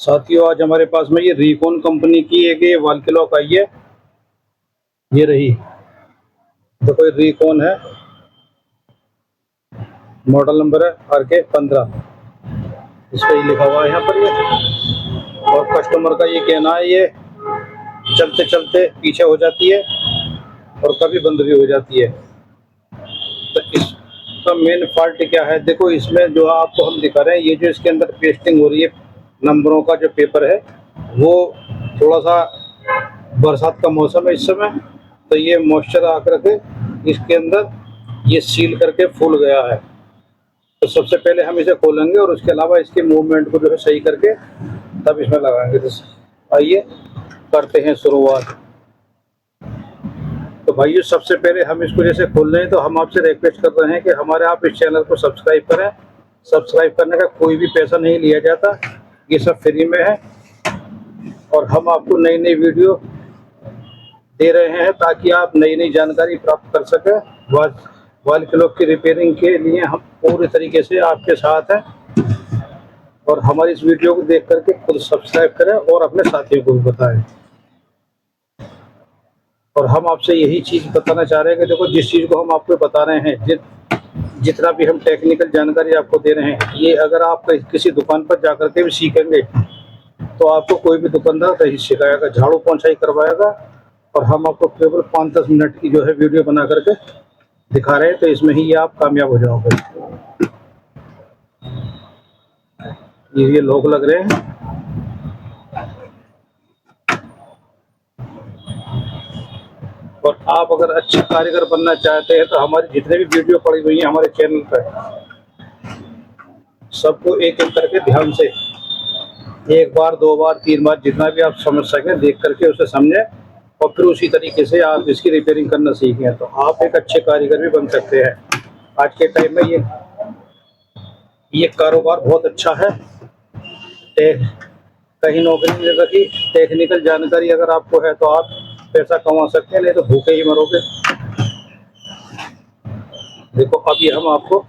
साथियों, आज हमारे पास में ये रिकॉन कंपनी की एक ये वॉल क्लॉक आई है। ये रही, देखो ये रिकॉन है, मॉडल नंबर है RK15। इस पे लिखा हुआ है यहाँ पर ये। और कस्टमर का ये कहना है ये चलते चलते पीछे हो जाती है और कभी बंद भी हो जाती है। तो इसका मेन फॉल्ट क्या है, देखो इसमें जो आपको हम दिखा रहे हैं, ये जो इसके अंदर पेस्टिंग हो रही है, नंबरों का जो पेपर है वो थोड़ा सा, बरसात का मौसम है इस समय, तो ये मॉइस्चर आकर के इसके अंदर ये सील करके फूल गया है। तो सबसे पहले हम इसे खोलेंगे और उसके अलावा इसके मूवमेंट को जो है सही करके तब इसमें लगाएंगे। तो आइए करते हैं शुरुआत। तो भाइयों, सबसे पहले हम इसको जैसे खोल रहे हैं तो हम आपसे रिक्वेस्ट कर रहे हैं कि हमारे आप इस चैनल को सब्सक्राइब करें। सब्सक्राइब करने का कोई भी पैसा नहीं लिया जाता, ये सब फ्री में है। और हम आपको नई नई वीडियो दे रहे हैं ताकि आप नई नई जानकारी प्राप्त कर सकें। वॉल क्लॉक की रिपेयरिंग के लिए हम पूरी तरीके से आपके साथ हैं। और हमारी इस वीडियो को देख करके खुद सब्सक्राइब करें और अपने साथियों को भी बताएं। और हम आपसे यही चीज़ बताना चाह रहे हैं कि देखो, जिस चीज़ को हम आपको बता रहे हैं, जितना भी हम टेक्निकल जानकारी आपको दे रहे हैं, ये अगर आप किसी दुकान पर जाकर के भी सीखेंगे तो आपको कोई भी दुकानदार नहीं सिखाएगा, झाड़ू पोंछाई करवाएगा। और हम आपको केवल 5-10 मिनट की जो है वीडियो बना करके दिखा रहे हैं, तो इसमें ही ये आप कामयाब हो जाओगे। ये लोग लग रहे हैं। और आप अगर अच्छे कारीगर बनना चाहते हैं तो हमारी जितने भी वीडियो पड़ी हुई हैं हमारे चैनल पर, सबको एक एक करके ध्यान से 1 बार 2 बार 3 बार जितना भी आप समझ सकें देख करके उसे समझें, और फिर उसी तरीके से आप इसकी रिपेयरिंग करना सीखें, तो आप एक अच्छे कारीगर भी बन सकते हैं। आज के टाइम में ये कारोबार बहुत अच्छा है। कहीं नौकरी नहीं रखी, टेक्निकल जानकारी अगर आपको है तो आप पैसा कमा सकते हैं, नहीं तो भूखे ही मरोगे। देखो अभी हम आपको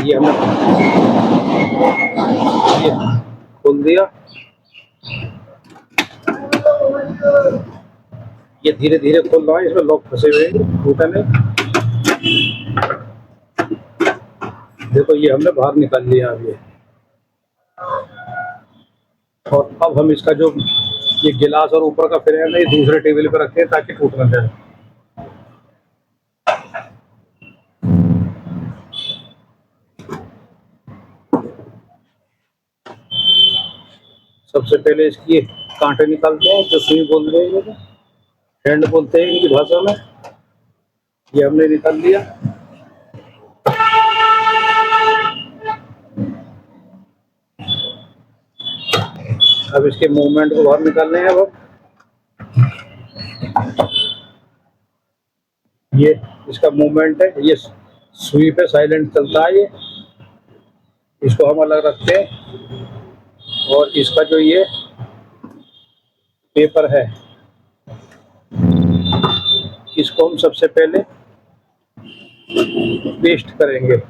ये खोल दिया। ये धीरे धीरे खोल रहा है, इसमें लॉक फंसे हुए हैं, टूटा नहीं। देखो ये हमने बाहर निकाल लिया अभी। और अब हम इसका जो ये गिलास और ऊपर का फ्रेम है ये दूसरे टेबल पर रखते हैं ताकि टूट ना जाए। सबसे पहले इसकी कांटे निकालते हैं, जो सुई बोलते हैं, हैंड बोलते हैं इनकी भाषा में। ये हमने निकाल लिया। अब इसके मूवमेंट को बाहर निकालने हैं। अब ये इसका मूवमेंट है, ये सुई पे साइलेंट चलता है। ये इसको हम अलग रखते हैं। और इसका जो ये पेपर है, इसको हम सबसे पहले पेस्ट करेंगे।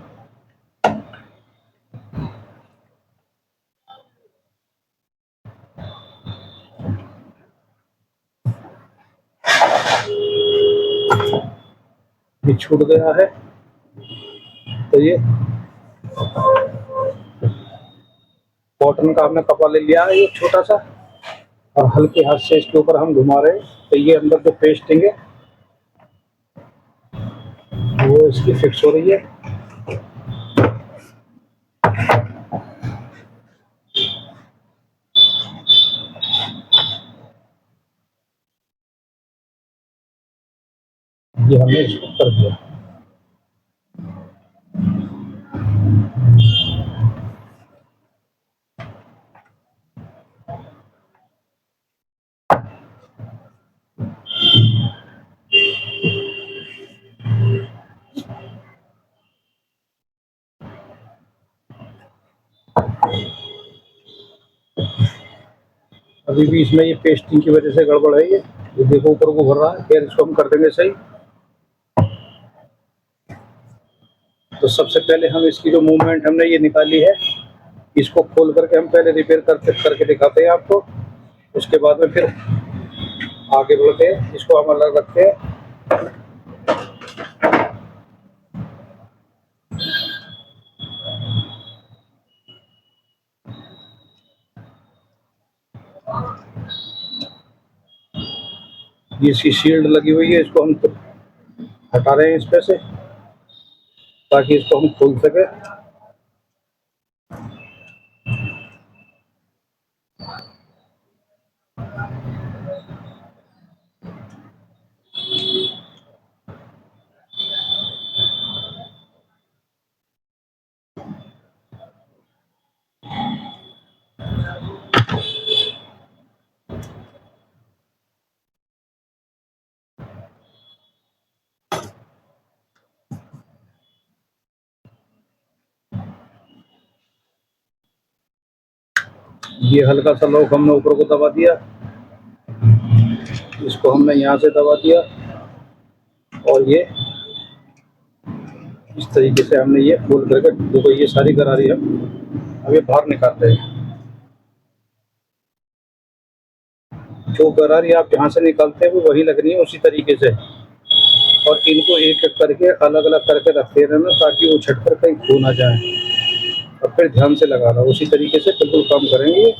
ये छूट गया है, तो ये कॉटन का हमने कपड़ा ले लिया है, ये छोटा सा, और हल्के हाथ से इसके ऊपर हम घुमा रहे हैं, तो ये अंदर जो पेस्टिंग है वो इसकी फिक्स हो रही है। ये हमने इसको कर दिया। अभी भी इसमें ये पेस्टिंग की वजह से गड़बड़ है। ये देखो ऊपर को भर रहा है, फिर इसको हम कर देंगे सही। तो सबसे पहले हम इसकी जो मूवमेंट हमने ये निकाली है, इसको खोल करके हम पहले रिपेयर करके दिखाते हैं आपको, उसके बाद में फिर आगे बढ़ते हैं। इसको हम अलग रखते हैं। ये इसकी शील्ड लगी हुई है, इसको हम हटा रहे हैं इस पे से, ताकि इसको हम खोल सके। ये हल्का सा लॉक हमने ऊपर को दबा दिया, इसको हमने यहाँ से दबा दिया, और ये इस तरीके से हमने ये खोल करके, देखो ये सारी गरारी हम अभी बाहर निकालते हैं। जो गरारी आप जहाँ से निकालते हैं वो वही लगनी है उसी तरीके से, और इनको एक एक करके अलग अलग करके रखते रहना, ताकि वो छट कर कहीं खो ना जाए। और फिर ध्यान से लगाना, उसी तरीके से बिल्कुल काम करेंगे।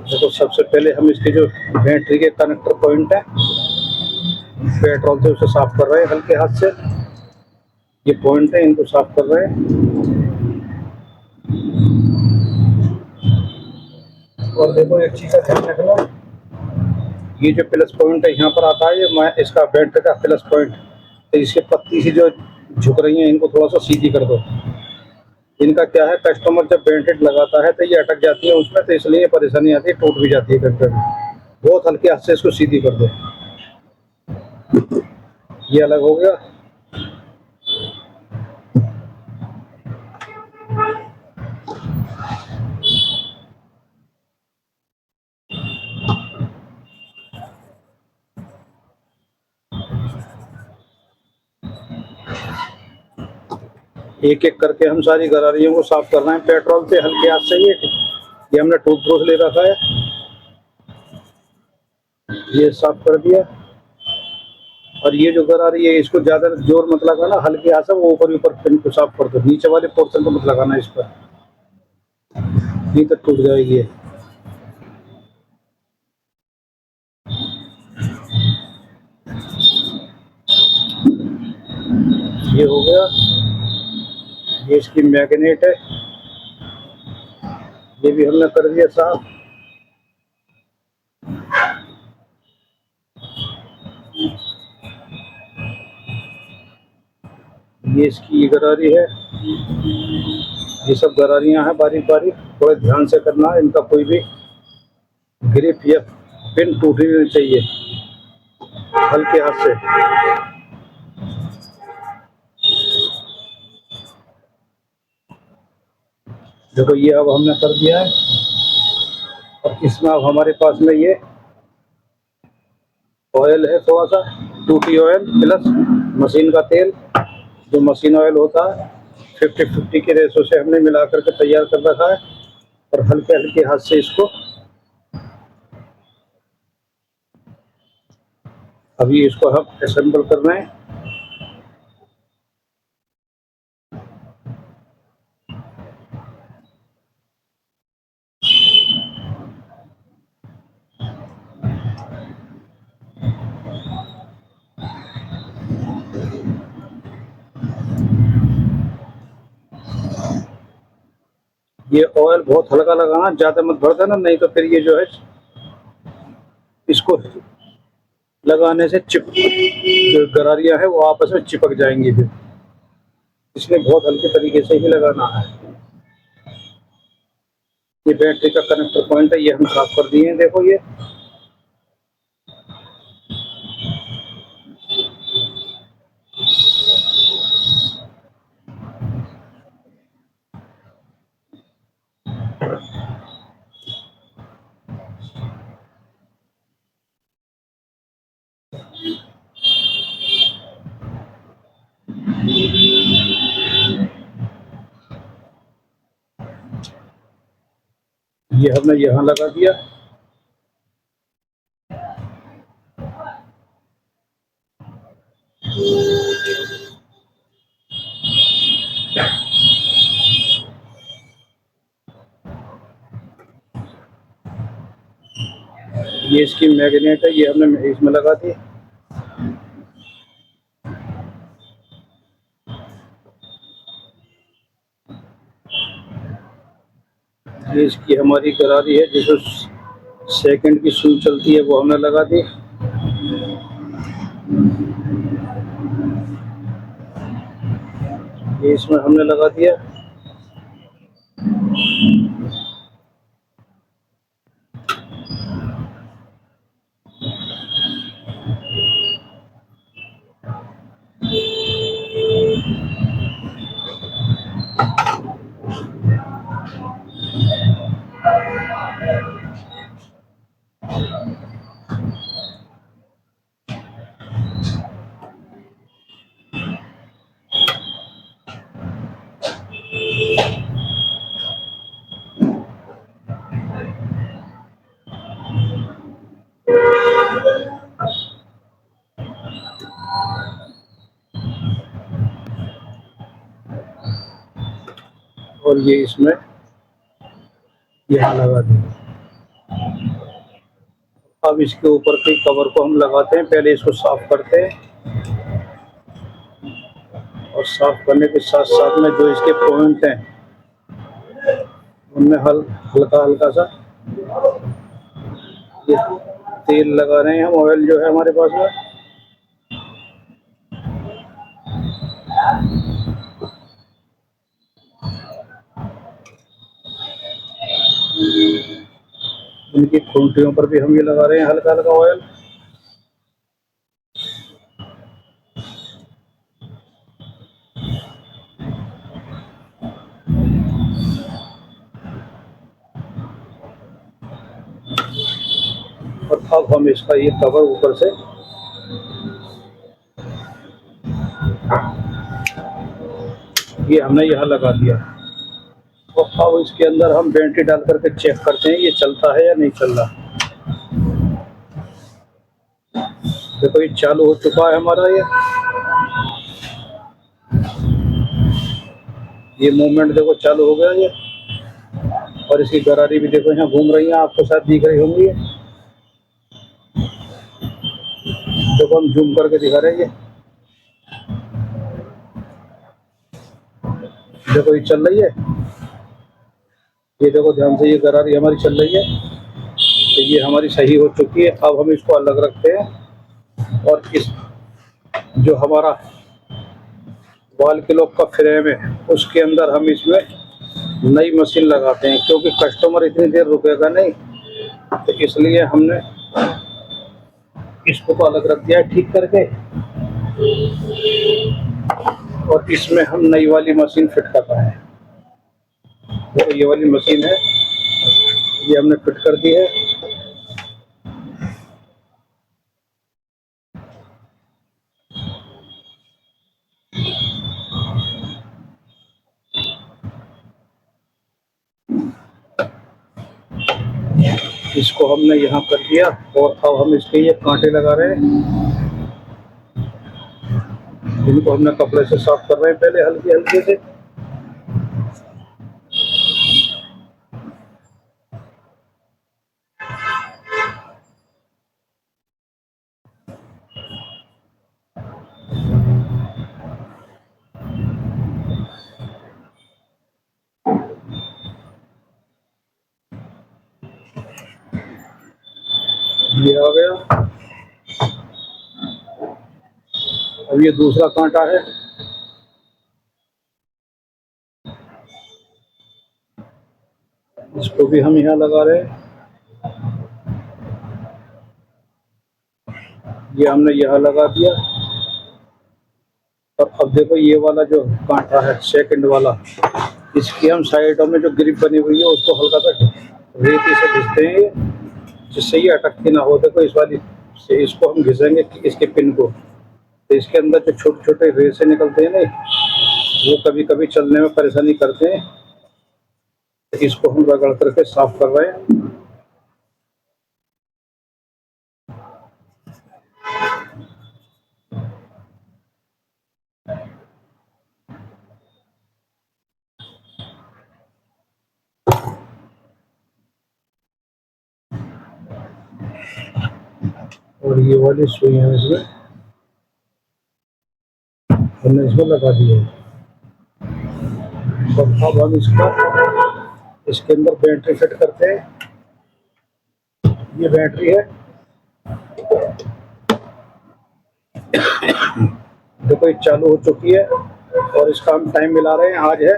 देखो सबसे पहले हम इसके जो बैटरी के कनेक्टर पॉइंट है, पेट्रोल से उसे साफ कर रहे हैं हल्के हाथ से। ये पॉइंट है, इनको साफ कर रहे हैं। और देखो एक चीज़ का ध्यान रखना, ये जो प्लस पॉइंट है यहाँ पर आता है, ये मैं इसका बैटरी का प्लस पॉइंट, तो इसकी पत्ती सी जो झुक रही है इनको थोड़ा सा सीधी कर दो। इनका क्या है, कस्टमर जब बैंडेड लगाता है तो ये अटक जाती है उसमें, तो इसलिए परेशानी आती है, टूट भी जाती है कभी कभी। बहुत हल्के हाथ से इसको सीधी कर दो। ये अलग हो गया। एक एक करके हम सारी गरारियों को साफ कर रहे हैं पेट्रोल से हल्के हाथ से। ये हमने टूथ ब्रश ले रखा है, ये साफ कर दिया। और ये जो गरारी है इसको ज्यादा जोर मत लगाना, हल्के हाथ से वो ऊपर ऊपर पिन को साफ कर दो, नीचे वाले पोर्शन को मत लगाना इस पर, नहीं तो टूट जाएगी ये। ये हो गया। ये इसकी मैग्नेट है, ये भी हमने कर दिया साफ। ये इसकी गरारी है। ये सब गरारियां हैं बारीक बारीक, थोड़े ध्यान से करना, इनका कोई भी ग्रिप या पिन टूटनी नहीं चाहिए, हल्के हाथ से। देखो ये अब हमने कर दिया है। और इसमें अब हमारे पास में ये ऑयल है, थोड़ा सा टूटी ऑयल प्लस मशीन का तेल, जो मशीन ऑयल होता है 50-50 के रेशो से हमने मिला करके तैयार कर रखा है। और हल्के हल्के हाथ से इसको अभी इसको हम असेंबल कर रहे हैं। ये ऑयल बहुत हल्का लगाना, ज्यादा मत भर देना, नहीं तो फिर ये जो है इसको लगाने से जो गरारियां है वो आपस में चिपक जाएंगी फिर, इसलिए बहुत हल्के तरीके से ही लगाना है। ये बैटरी का कनेक्टर पॉइंट है, ये हम साफ कर दिए हैं। देखो ये ये हमने यहाँ लगा दिया। ये इसकी मैग्नेट है, ये हमने इसमें लगा दी। ये इसकी हमारी गरारी है, जिसमें सेकंड की सुई चलती है, वो हमने लगा दी। ये इसमें हमने लगा दिया। और ये इसमें यहाँ लगा दी। अब इसके ऊपर के कवर को हम लगाते हैं। पहले इसको साफ करते हैं, और साफ करने के साथ साथ में जो इसके पॉइंट हैं उनमें हल्का हल्का सा ये तेल लगा रहे हैं हम, ऑयल जो है हमारे पास में। इनकी खूंटियों पर भी हम ये लगा रहे हैं हल्का हल्का ऑयल। और अब हम इसका ये कवर ऊपर से ये हमने यहाँ लगा दिया। तो अब इसके अंदर हम बैटरी डाल करके चेक करते हैं ये चलता है या नहीं चल रहा। देखो ये चालू हो चुका है हमारा। ये मूवमेंट देखो चालू हो गया ये। और इसकी गरारी भी देखो यहाँ घूम रही है, आपको शायद दिख रही होंगी। देखो हम जूम करके दिखा रहे हैं। ये देखो ये चल रही है। ये देखो ध्यान से, ये गरारी हमारी चल रही है। तो ये हमारी सही हो चुकी है। अब हम इसको अलग रखते हैं, और इस जो हमारा वॉल क्लॉक का फ्रेम है उसके अंदर हम इसमें नई मशीन लगाते हैं, क्योंकि कस्टमर इतनी देर रुकेगा नहीं, तो इसलिए हमने इसको तो अलग रख दिया है ठीक करके। और इसमें हम नई वाली मशीन फिट कर रहे हैं। तो ये वाली मशीन है, ये हमने फिट कर दी है। इसको हमने यहाँ कर दिया, और अब हम इसके ये कांटे लगा रहे हैं। इनको हमने कपड़े से साफ कर रहे हैं पहले हल्के हल्के से। ये आ गया। अब ये दूसरा कांटा है, इसको भी हम यहाँ लगा रहे हैं। ये हमने यहाँ लगा दिया। और अब देखो ये वाला जो कांटा है सेकंड वाला, इसकी हम साइडों में जो ग्रिप बनी हुई है उसको हल्का सा रेती से घिसते हैं, जिससे ये अटकती ना हो। देखो इस वाली से इसको हम घिसेंगे इसके पिन को, तो इसके अंदर जो छोटे छोटे रेसे निकलते हैं ना, वो कभी कभी चलने में परेशानी करते हैं। इसको हम रगड़ करके साफ कर रहे हैं। और ये वाली सुई है इसमें हमने इसमें लगा दी है। तो अब हम इसके अंदर बैटरी फिट करते हैं। ये बैटरी है, देखो ये चालू हो चुकी है और इसका हम टाइम मिला रहे हैं। आज है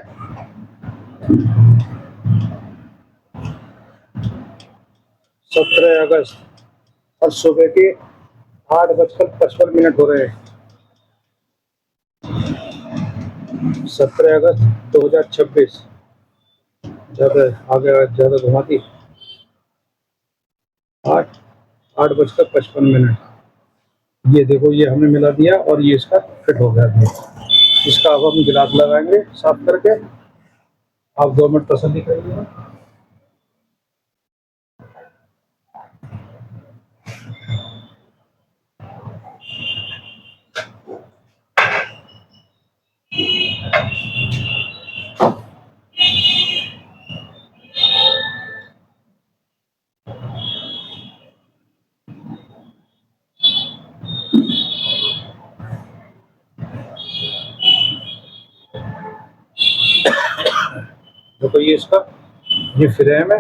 17 अगस्त और सुबह के 8:55 हो रहे हैं। 17 अगस्त 2026। ज़्यादा आगे ज़्यादा घुमाती। 8:55। ये देखो ये हमने मिला दिया और ये इसका फिट हो गया अभी। इसका अब हम गिलास लगाएंगे साफ करके। आप 2 मिनट तसल्ली करिए। देखो ये इसका ये फ्रेम है।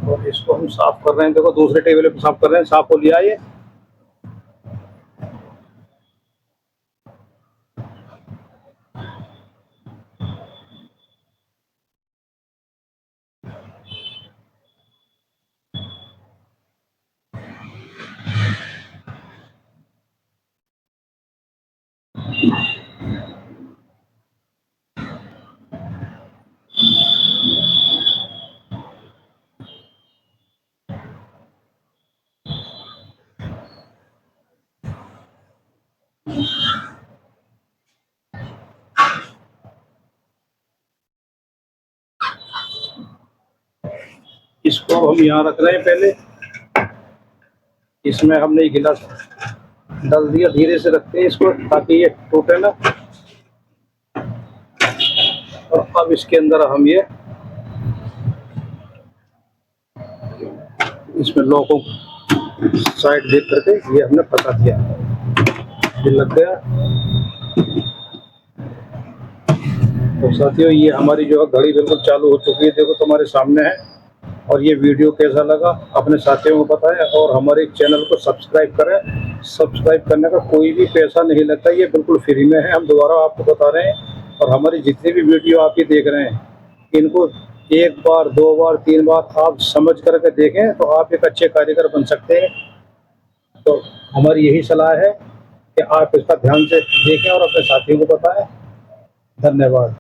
और इसको हम साफ कर रहे हैं। देखो दूसरे टेबल पे साफ कर रहे हैं। साफ हो लिया ये। इसको हम यहाँ रख रहे हैं। पहले इसमें हमने ये गिलास डाल दिया। धीरे से रखते हैं इसको ताकि ये टूटे ना। और अब इसके अंदर हम ये इसमें लॉकों साइड देख करके ये हमने फंसा दिया। ये लग गया। तो साथियों ये हमारी जो है घड़ी बिल्कुल चालू हो चुकी है। देखो तुम्हारे सामने है। और ये वीडियो कैसा लगा अपने साथियों को बताएं और हमारे चैनल को सब्सक्राइब करें। सब्सक्राइब करने का कोई भी पैसा नहीं लगता, ये बिल्कुल फ्री में है। हम दोबारा आपको बता रहे हैं। और हमारी जितनी भी वीडियो आप ये देख रहे हैं इनको 1 बार 2 बार 3 बार आप समझ करके देखें तो आप एक अच्छे कारीगर बन सकते हैं। तो हमारी यही सलाह है कि आप इसका ध्यान से देखें और अपने साथियों को बताएं। धन्यवाद।